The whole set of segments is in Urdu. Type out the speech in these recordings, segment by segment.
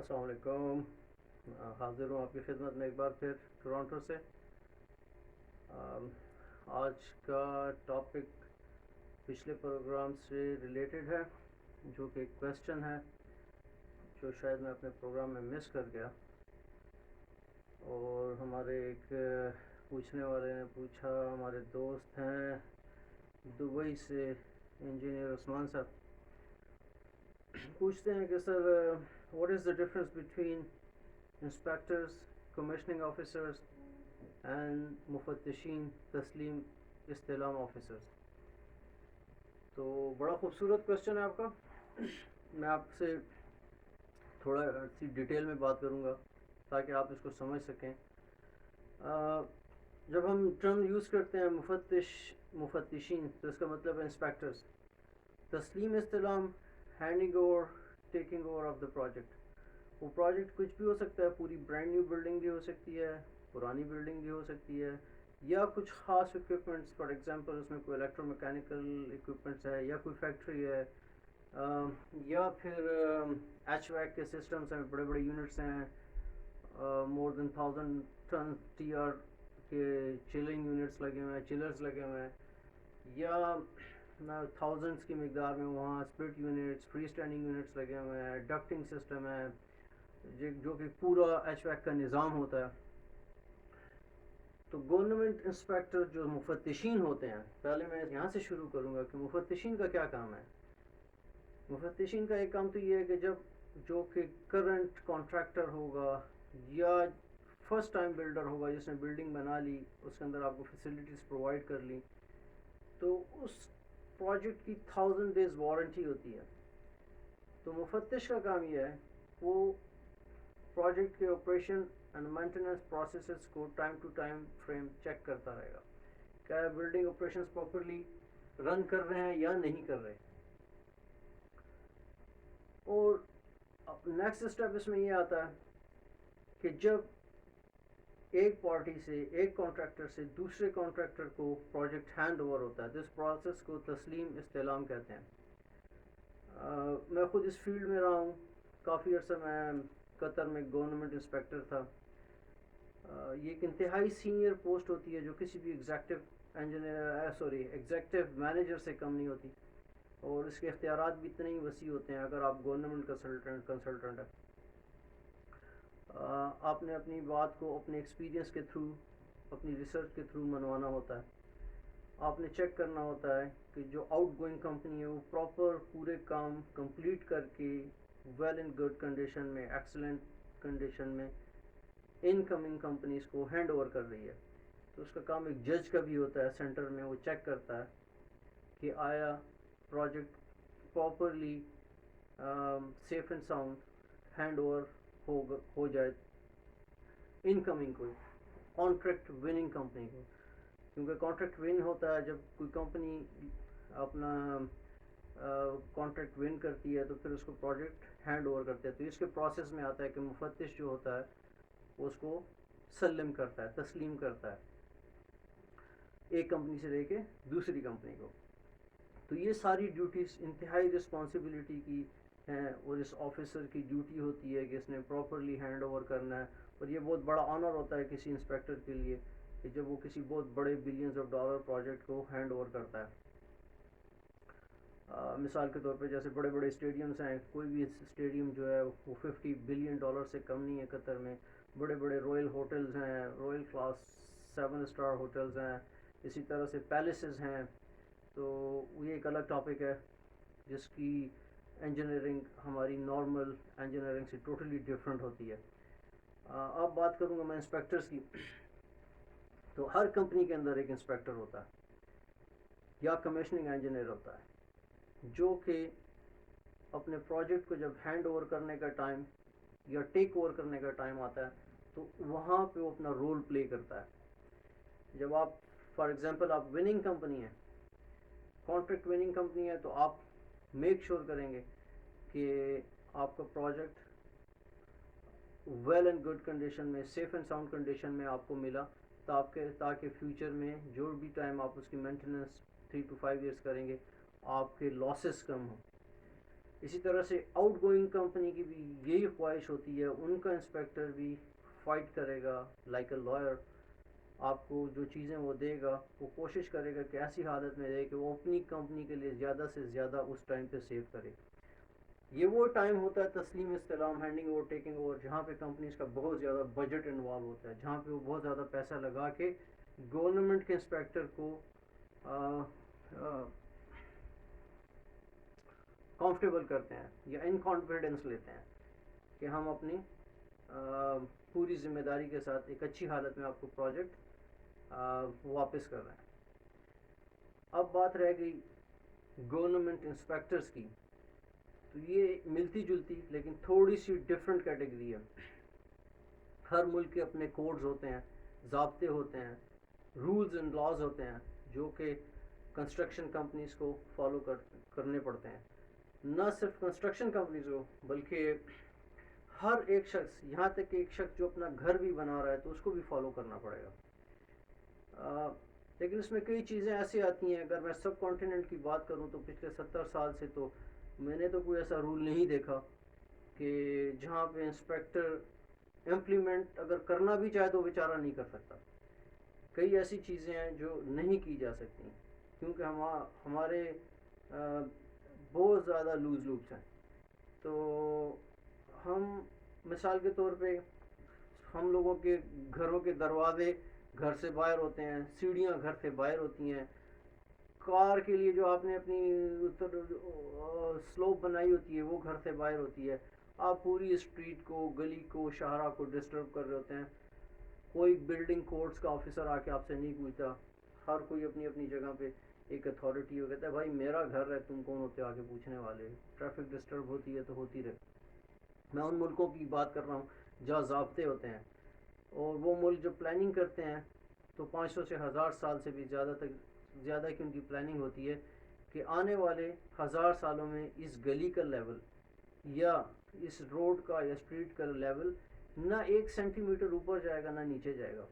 السلام علیکم. حاضر ہوں آپ کی خدمت میں ایک بار پھر ٹورانٹو سے. آج کا ٹاپک پچھلے پروگرام سے ریلیٹڈ ہے، جو کہ ایک کویسچن ہے جو شاید میں اپنے پروگرام میں مس کر گیا. اور ہمارے ایک پوچھنے والے نے پوچھا، ہمارے دوست ہیں دبئی سے انجینئر عثمان صاحب، پوچھتے ہیں کہ sir what is the difference between inspectors, commissioning officers and مفتشین تسلیم استعلام آفیسرز. تو بڑا خوبصورت کویسچن ہے آپ کا. میں آپ سے تھوڑا سی ڈیٹیل میں بات کروں گا تاکہ آپ اس کو سمجھ سکیں. جب ہم ٹرم یوز کرتے ہیں مفتشین، تو اس کا مطلب ہے انسپیکٹرز. تسلیم استعلام، handing over, taking over of the project. وہ پروجیکٹ کچھ بھی ہو سکتا ہے، پوری برانڈ نیو بلڈنگ بھی ہو سکتی ہے، پرانی بلڈنگ بھی ہو سکتی ہے، یا کچھ خاص اکوپمنٹس. فار ایگزامپل اس میں کوئی الیکٹرو میکینیکل اکوپمنٹس ہے، یا کوئی فیکٹری ہے، یا پھر ایچ ویک کے سسٹمس ہیں، بڑے بڑے یونٹس ہیں، مور دین 1000 ٹن ٹی آر کے چلنگ یونٹس لگے ہوئے ہیں، چلرز لگے ہوئے ہیں، یا تھاؤزنڈس کی مقدار میں وہاں split units, free standing units لگے ہوئے ہیں، ڈکٹنگ سسٹم ہے، جو کہ پورا ایچ ویک کا نظام ہوتا ہے. تو گورنمنٹ انسپیکٹر جو مفتشین ہوتے ہیں، پہلے میں یہاں سے شروع کروں گا کہ مفتشین کا کیا کام ہے. مفتشین کا ایک کام تو یہ ہے کہ جب جو کہ کرنٹ کانٹریکٹر ہوگا یا فرسٹ ٹائم بلڈر ہوگا جس نے بلڈنگ بنا لی، اس کے اندر آپ کو فیسلٹیز پرووائڈ کر لی، تو اس پروجیکٹ کی 1000 days وارنٹی ہوتی ہے. تو مفتش کا کام یہ ہے، وہ پروجیکٹ کے آپریشن اینڈ مینٹیننس پروسیسز کو time to time frame check کرتا رہے گا، کیا بلڈنگ آپریشنز پراپرلی رن کر رہے ہیں یا نہیں کر رہے. اور نیکسٹ اسٹیپ اس میں یہ آتا ہے کہ جب ایک پارٹی سے، ایک کانٹریکٹر سے دوسرے کانٹریکٹر کو پروجیکٹ ہینڈ اوور ہوتا ہے، اس پروسیس کو تسلیم استعلام کہتے ہیں. میں خود اس فیلڈ میں رہا ہوں کافی عرصہ. میں قطر میں گورنمنٹ انسپیکٹر تھا. یہ ایک انتہائی سینئر پوسٹ ہوتی ہے جو کسی بھی ایگزیکٹو مینیجر سے کم نہیں ہوتی، اور اس کے اختیارات بھی اتنے ہی وسیع ہوتے ہیں اگر آپ گورنمنٹ کنسلٹنٹ ہیں. آپ نے اپنی بات کو اپنے ایکسپیرینس کے تھرو، اپنی ریسرچ کے تھرو منوانا ہوتا ہے. آپ نے چیک کرنا ہوتا ہے کہ جو آؤٹ گوئنگ کمپنی ہے وہ پراپر پورے کام کمپلیٹ کر کے ویل اینڈ گڈ کنڈیشن میں، ایکسلنٹ کنڈیشن میں ان کمنگ کمپنیز کو ہینڈ اوور کر رہی ہے. تو اس کا کام ایک جج کا بھی ہوتا ہے سینٹر میں، وہ چیک کرتا ہے کہ آیا project properly safe and sound hand over ہو جائے ان کمنگ کو، کانٹریکٹ وننگ کمپنی کو. کیونکہ کانٹریکٹ ون ہوتا ہے جب کوئی کمپنی اپنا کانٹریکٹ ون کرتی ہے تو پھر اس کو پروجیکٹ ہینڈ اوور کرتے ہیں. تو اس کے پروسیس میں آتا ہے کہ مفتش جو ہوتا ہے وہ اس کو سلم کرتا ہے، تسلیم کرتا ہے ایک کمپنی سے لے کے دوسری کمپنی کو. تو یہ ساری ڈیوٹیز انتہائی رسپانسبلٹی کی ہیں، اور اس آفیسر کی ڈیوٹی ہوتی ہے کہ اس نے پراپرلی ہینڈ اوور کرنا ہے. اور یہ بہت بڑا آنر ہوتا ہے کسی انسپیکٹر کے لیے کہ جب وہ کسی بہت بڑے بلینز آف ڈالر پروجیکٹ کو ہینڈ اوور کرتا ہے. مثال کے طور پہ جیسے بڑے بڑے اسٹیڈیمز ہیں، کوئی بھی اسٹیڈیم جو ہے وہ $50 بلین سے کم نہیں ہے قطر میں. بڑے بڑے رویل ہوٹلز ہیں، رویل کلاس 7 اسٹار ہوٹلز ہیں، اسی طرح سے پیلسز ہیں. تو یہ ایک الگ ٹاپک ہے جس کی انجینئرنگ ہماری نارمل انجینئرنگ سے ٹوٹلی ڈفرینٹ ہوتی ہے. اب بات کروں گا میں انسپیکٹرز کی. تو ہر کمپنی کے اندر ایک انسپیکٹر ہوتا ہے یا کمیشننگ انجینئر ہوتا ہے، جو کہ اپنے پروجیکٹ کو جب ہینڈ اوور کرنے کا ٹائم یا ٹیک اوور کرنے کا ٹائم آتا ہے تو وہاں پہ وہ اپنا رول پلے کرتا ہے. جب آپ فار ایگزامپل آپ وننگ کمپنی ہے، کانٹریکٹ وننگ کمپنی ہے، تو آپ میک شور کریں گے کہ آپ کا project well and good condition میں، سیف اینڈ ساؤنڈ کنڈیشن میں آپ کو ملا، تاکہ فیوچر میں جو بھی ٹائم آپ اس کی مینٹیننس 3 to 5 years کریں گے آپ کے لاسز کم ہوں. اسی طرح سے آؤٹ گوئنگ کمپنی کی بھی یہی خواہش ہوتی ہے، ان کا انسپیکٹر بھی فائٹ کرے گا لائک اے لائر. آپ کو جو چیزیں وہ دے گا وہ کوشش کرے گا کہ ایسی حالت میں دے کہ وہ اپنی کمپنی کے لیے زیادہ سے زیادہ اس ٹائم پہ سیو کرے. یہ وہ ٹائم ہوتا ہے تسلیم استلام، ہینڈنگ اوور، ٹیکنگ اوور، جہاں پہ کمپنیز کا بہت زیادہ بجٹ انوالو ہوتا ہے، جہاں پہ وہ بہت زیادہ پیسہ لگا کے گورنمنٹ کے انسپیکٹر کو کمفرٹیبل کرتے ہیں یا ان کانفیڈنس لیتے ہیں کہ ہم اپنی پوری ذمہ داری کے ساتھ ایک اچھی حالت میں آپ کو پروجیکٹ واپس کر رہے ہیں. اب بات رہ گئی گورنمنٹ انسپیکٹرز کی، تو یہ ملتی جلتی لیکن تھوڑی سی ڈفرینٹ کیٹیگری ہے. ہر ملک کے اپنے کوڈز ہوتے ہیں، ضابطے ہوتے ہیں، رولز اینڈ لاز ہوتے ہیں جو کہ کنسٹرکشن کمپنیز کو فالو کرنے پڑتے ہیں. نہ صرف کنسٹرکشن کمپنیز کو بلکہ ہر ایک شخص، یہاں تک کہ ایک شخص جو اپنا گھر بھی بنا رہا ہے تو اس کو بھی فالو کرنا پڑے گا. لیکن اس میں کئی چیزیں ایسی آتی ہیں، اگر میں سب کانٹیننٹ کی بات کروں تو پچھلے 70 سال سے تو میں نے تو کوئی ایسا رول نہیں دیکھا کہ جہاں پہ انسپیکٹر امپلیمنٹ اگر کرنا بھی چاہے تو بیچارہ نہیں کر سکتا. کئی ایسی چیزیں ہیں جو نہیں کی جا سکتی کیونکہ ہمارے بہت زیادہ لوز لوپس ہیں. تو ہم مثال کے طور پہ ہم لوگوں کے گھروں کے دروازے گھر سے باہر ہوتے ہیں، سیڑھیاں گھر سے باہر ہوتی ہیں، کار کے لیے جو آپ نے اپنی سلوپ بنائی ہوتی ہے وہ گھر سے باہر ہوتی ہے. آپ پوری اسٹریٹ کو، گلی کو، شاہراہ کو ڈسٹرب کر رہے ہوتے ہیں. کوئی بلڈنگ کوڈز کا آفیسر آ کے آپ سے نہیں پوچھتا. ہر کوئی اپنی اپنی جگہ پہ ایک اتھارٹی ہو، کہتا ہے بھائی میرا گھر ہے، تم کون ہوتے آگے پوچھنے والے. ٹریفک ڈسٹرب ہوتی ہے تو ہوتی رہے. میں ان ملکوں کی بات کر رہا ہوں جہاں ضابطے ہوتے ہیں، اور وہ ملک جو پلاننگ کرتے ہیں تو 500 سے 1000 سال سے بھی زیادہ کی ان کی پلاننگ ہوتی ہے کہ آنے والے 1000 سالوں میں اس گلی کا لیول یا اس روڈ کا یا اسٹریٹ کا لیول نہ 1 سینٹی میٹر اوپر جائے گا نہ نیچے جائے گا.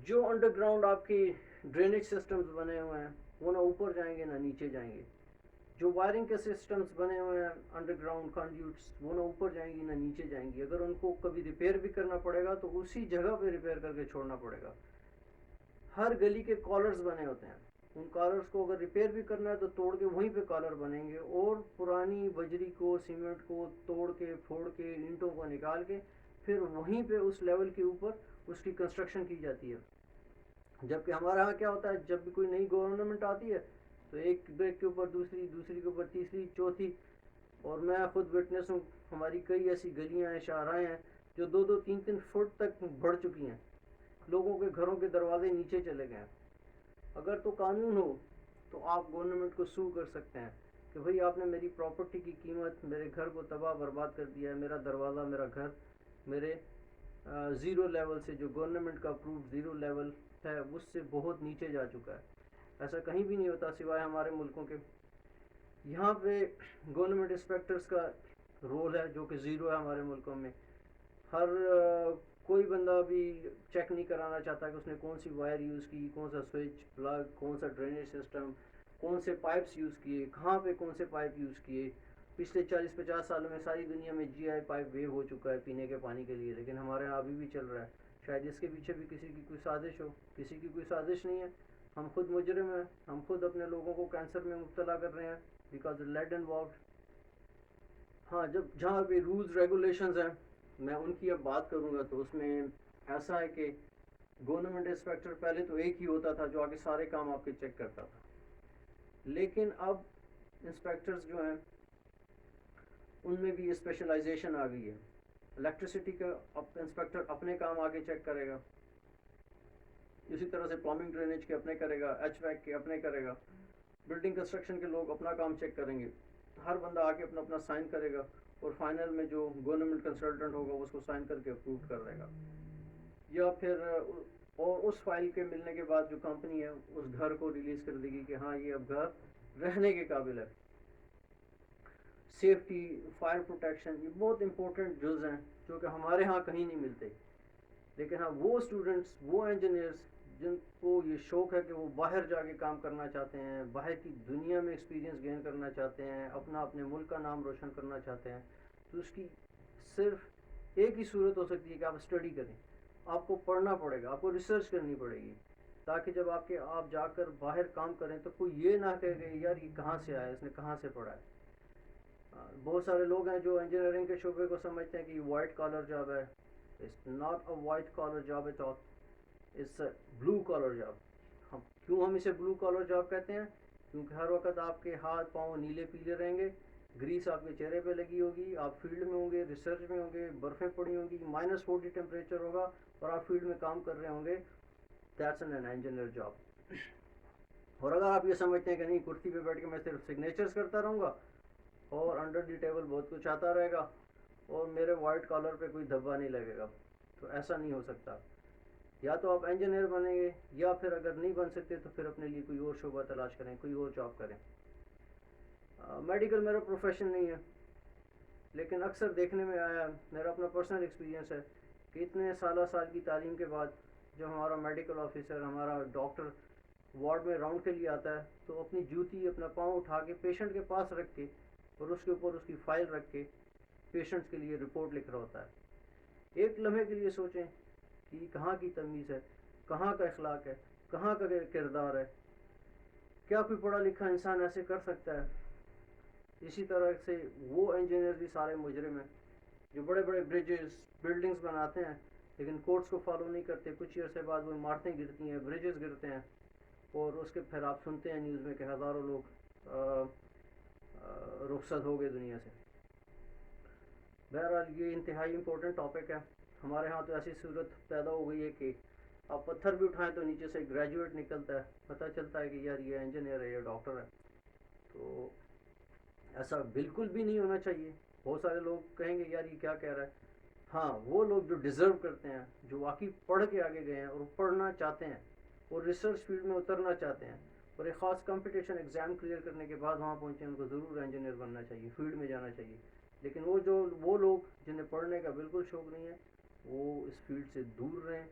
جو انڈر گراؤنڈ آپ کی ڈرینیج سسٹمز بنے ہوئے ہیں وہ نہ اوپر جائیں گے نہ نیچے جائیں گے. جو وائرنگ کے سسٹمز بنے ہوئے ہیں انڈر گراؤنڈ کنڈیوٹس وہ نہ اوپر جائیں گی نہ نیچے جائیں گی. اگر ان کو کبھی ریپیئر بھی کرنا پڑے گا تو اسی جگہ پہ ریپیئر کر کے چھوڑنا پڑے گا. ہر گلی کے کالرز بنے ہوتے ہیں، ان کالرز کو اگر ریپیئر بھی کرنا ہے تو توڑ کے وہیں پہ کالر بنیں گے، اور پرانی بجری کو، سیمنٹ کو توڑ کے پھوڑ کے اینٹوں کو نکال کے پھر وہیں پہ اس لیول کے اوپر اس کی کنسٹرکشن کی جاتی ہے. جبکہ ہمارے یہاں کیا ہوتا ہے، جب بھی کوئی نئی گورنمنٹ آتی ہے تو ایک بریک کے اوپر دوسری، دوسری کے اوپر تیسری، چوتھی. اور میں خود وٹنس ہوں، ہماری کئی ایسی گلیاں ہیں، شاہراہیں ہیں جو 2-2 3 3 فٹ تک بڑھ چکی ہیں. لوگوں کے گھروں کے دروازے نیچے چلے گئے ہیں. اگر تو قانون ہو تو آپ گورنمنٹ کو سو کر سکتے ہیں کہ بھئی آپ نے میری پراپرٹی کی قیمت، میرے گھر کو تباہ برباد کر دیا ہے. میرا دروازہ، میرا گھر میرے زیرو لیول سے، جو گورنمنٹ کا اپرووڈ زیرو لیول ہے اس سے بہت نیچے جا چکا ہے. ایسا کہیں بھی نہیں ہوتا سوائے ہمارے ملکوں کے. یہاں پہ گورنمنٹ انسپیکٹرز کا رول ہے جو کہ زیرو ہے ہمارے ملکوں میں. ہر کوئی بندہ بھی چیک نہیں کرانا چاہتا کہ اس نے کون سی وائر یوز کی، کون سا سوئچ پلگ، کون سا ڈرینیج سسٹم، کون سے پائپس یوز کیے، کہاں پہ کون سے پائپ یوز کیے. پچھلے 40-50 سالوں میں ساری دنیا میں GI پائپ ویو ہو چکا ہے پینے کے پانی کے لیے، لیکن ہمارے یہاں ابھی بھی چل رہا ہے. شاید اس کے پیچھے بھی کسی کی کوئی سازش ہو. کسی کی کوئی سازش نہیں ہے، ہم خود مجرم ہیں. ہم خود اپنے لوگوں کو کینسر میں مبتلا کر رہے ہیں بیکاز لیڈ انوالوڈ. ہاں، جہاں پہ رولز ریگولیشنز ہیں میں ان کی اب بات کروں گا تو اس میں ایسا ہے کہ گورنمنٹ انسپیکٹر پہلے تو ایک ہی ہوتا تھا جو آگے سارے کام آپ کے چیک کرتا تھا. لیکن اب انسپیکٹرز جو ہیں ان میں بھی اسپیشلائزیشن آ گئی ہے. الیکٹریسٹی کا انسپیکٹر اپنے کام آگے چیک کرے گا، اسی طرح سے پلمبنگ ڈرینیج کے اپنے کرے گا، HVAC کے اپنے کرے گا، بلڈنگ کنسٹرکشن کے لوگ اپنا کام چیک کریں گے. ہر بندہ آ کے اپنا اپنا سائن کرے گا اور فائنل میں جو گورنمنٹ کنسلٹنٹ ہوگا اس کو سائن کر کے اپروو کر دے گا. یا پھر اور اس فائل کے ملنے کے بعد جو کمپنی ہے اس گھر کو ریلیز کر دے گی کہ ہاں یہ اب گھر رہنے کے قابل ہے. سیفٹی، فائر پروٹیکشن، یہ بہت امپورٹنٹ جز ہیں جو کہ ہمارے ہاں کہیں نہیں ملتے. لیکن ہاں وہ اسٹوڈنٹس، وہ انجینئرس جن کو یہ شوق ہے کہ وہ باہر جا کے کام کرنا چاہتے ہیں، باہر کی دنیا میں ایکسپیرینس گین کرنا چاہتے ہیں، اپنے ملک کا نام روشن کرنا چاہتے ہیں، تو اس کی صرف ایک ہی صورت ہو سکتی ہے کہ آپ اسٹڈی کریں. آپ کو پڑھنا پڑے گا، آپ کو ریسرچ کرنی پڑے گی، تاکہ جب آپ جا کر باہر کام کریں تو کوئی یہ نہ کہے کہ یار یہ کہاں سے آیا، اس نے کہاں سے پڑھا ہے. بہت سارے لوگ ہیں جو انجینئرنگ کے شعبے کو سمجھتے ہیں کہ یہ وائٹ کالر جاب ہے. It's not a white collar job at all, it's a blue collar job. ہم اسے بلو کالر جاب کہتے ہیں کیونکہ ہر وقت آپ کے ہاتھ پاؤں نیلے پیلے رہیں گے، گریس آپ کے چہرے پہ لگی ہوگی، آپ فیلڈ میں ہوں گے، ریسرچ میں ہوں گے، برفیں پڑی ہوں گی، -40 ٹیمپریچر ہوگا اور آپ فیلڈ میں کام کر رہے ہوں گے. That's an engineer job. اور اگر آپ یہ سمجھتے ہیں کہ نہیں، کرسی پہ بیٹھ کے میں صرف سگنیچرز کرتا رہوں گا اور انڈر دی ٹیبل بہت کچھ آتا رہے گا اور میرے وائٹ کالر پہ کوئی دھبا نہیں لگے گا، تو ایسا نہیں ہو سکتا. یا تو آپ انجینئر بنیں گے، یا پھر اگر نہیں بن سکتے تو پھر اپنے لیے کوئی اور شعبہ تلاش کریں، کوئی اور جاب کریں. میڈیکل میرا پروفیشن نہیں ہے، لیکن اکثر دیکھنے میں آیا، میرا اپنا پرسنل ایکسپیرینس ہے کہ اتنے سال کی تعلیم کے بعد جب ہمارا میڈیکل آفیسر، ہمارا ڈاکٹر وارڈ میں راؤنڈ کے لیے آتا ہے تو اپنی جوتی، اپنا پاؤں اٹھا کے پیشنٹ کے پاس رکھ کے اور اس کے اوپر اس کی فائل رکھ کے پیشنٹس کے لیے رپورٹ لکھ رہا ہوتا ہے. ایک لمحے کے لیے سوچیں کہ یہ کہاں کی تمیز ہے، کہاں کا اخلاق ہے، کہاں کا کردار ہے. کیا کوئی پڑھا لکھا انسان ایسے کر سکتا ہے؟ اسی طرح سے وہ انجینئر بھی سارے مجرم ہیں جو بڑے بڑے برجز، بلڈنگز بناتے ہیں لیکن کورٹس کو فالو نہیں کرتے. کچھ عرصے بعد وہ عمارتیں گرتی ہیں، برجز گرتے ہیں، اور اس کے پھر آپ سنتے ہیں نیوز میں کہ ہزاروں لوگ رخصت ہو گئے دنیا سے. بہرحال یہ انتہائی امپورٹنٹ ٹاپک ہے. ہمارے ہاں تو ایسی صورت پیدا ہو گئی ہے کہ آپ پتھر بھی اٹھائیں تو نیچے سے گریجویٹ نکلتا ہے، پتہ چلتا ہے کہ یار یہ انجینئر ہے، یہ ڈاکٹر ہے. تو ایسا بالکل بھی نہیں ہونا چاہیے. بہت سارے لوگ کہیں گے یار یہ کیا کہہ رہا ہے. ہاں، وہ لوگ جو ڈیزرو کرتے ہیں، جو واقعی پڑھ کے آگے گئے ہیں اور پڑھنا چاہتے ہیں اور ریسرچ فیلڈ میں اترنا چاہتے ہیں اور ایک خاص کمپٹیشن ایگزام کلیئر کرنے کے بعد وہاں پہنچے، ان کو ضرور انجینئر بننا چاہیے، فیلڈ میں جانا چاہیے. لیکن وہ لوگ جنہیں پڑھنے کا بالکل شوق نہیں ہے، وہ اس فیلڈ سے دور رہیں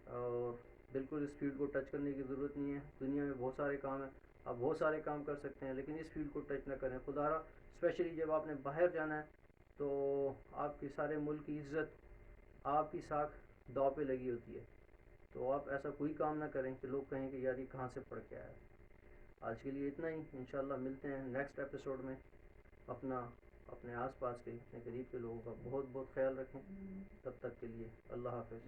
اور بالکل اس فیلڈ کو ٹچ کرنے کی ضرورت نہیں ہے. دنیا میں بہت سارے کام ہیں، آپ بہت سارے کام کر سکتے ہیں، لیکن اس فیلڈ کو ٹچ نہ کریں. خدا را اسپیشلی جب آپ نے باہر جانا ہے تو آپ کی سارے ملک کی عزت، آپ کی ساکھ داؤ پہ لگی ہوتی ہے. تو آپ ایسا کوئی کام نہ کریں کہ لوگ کہیں کہ یار یہ کہاں سے پڑھ کے آیا. آج کے لیے اتنا ہی. انشاءاللہ ملتے ہیں نیکسٹ ایپیسوڈ میں. اپنے آس پاس کے، اپنے قریب کے لوگوں کا بہت بہت خیال رکھیں. تب تک کے لیے اللہ حافظ.